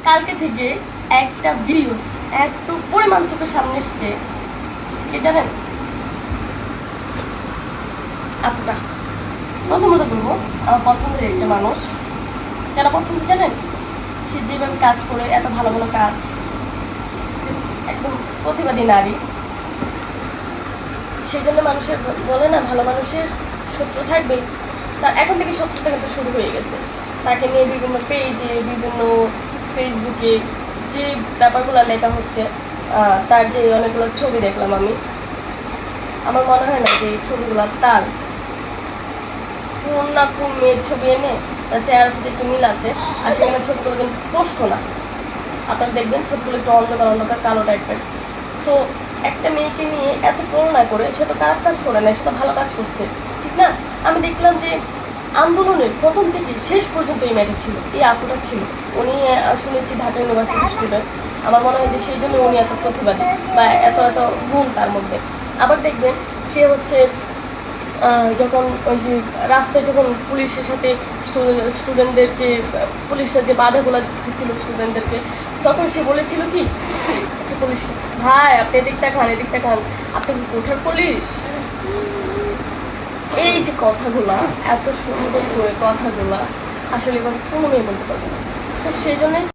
কালকে থেকে একটা ভিডিও এত পরিমাণ চোখের সামনে এসছে, কে জানেন? আপুটা প্রথমত বলবো, আমার পছন্দের একটা মানুষ। কেন পছন্দ জানেন? সে যেভাবে কাজ করে, এত ভালো ভালো কাজ, একদম প্রতিবাদী নারী। সেই জন্য মানুষের বলে না, ভালো মানুষের শত্রু থাকবে। তার এখন থেকে শত্রুতা কিন্তু শুরু হয়ে গেছে। তাকে নিয়ে বিভিন্ন পেজে, বিভিন্ন ফেসবুকে যে ব্যাপারগুলো লেখা হচ্ছে, তার যে অনেকগুলো ছবি দেখলাম আমি, আমার মনে হয় না যে এই ছবিগুলো তার। কোন না কোন মেয়ের ছবি এনে তার চেহারার সাথে একটু মিল আছে, আর সেখানে ছবিগুলো কিন্তু স্পষ্ট না। আপনারা দেখবেন ছবিগুলো একটু অন্ধকার অন্ধকার কালো টাইপের। সো একটা মেয়েকে নিয়ে এত তুলনা করে, সে তো খারাপ কাজ করে না, সে তো ভালো কাজ করছে, ঠিক না? আমি দেখলাম যে আন্দোলনের প্রথম থেকে শেষ পর্যন্ত এই মেয়েটা ছিল, এই আপুটা ছিল। উনি শুনেছি ঢাকা ইউনিভার্সিটির স্টুডেন্ট। আমার মনে হয় যে সেই জন্য উনি এত প্রতিবাদী বা এত এত গুণ তার মধ্যে। আবার দেখবেন সে হচ্ছে যখন ওই যে রাস্তায় যখন পুলিশের সাথে স্টুডেন্টদের যে পুলিশরা যে বাধাগুলো দিচ্ছিল স্টুডেন্টদেরকে, তখন সে বলেছিল কি পুলিশকে, ভাই আপনি এদিকটা খান, এদিকটা খান, আপনি কি কোঠার পুলিশ? এই যে কথাগুলা, এত সুন্দর করে কথাগুলা আসলে এবার কোনো মেয়ে বলতে পারবে না। তো সেই জন্যই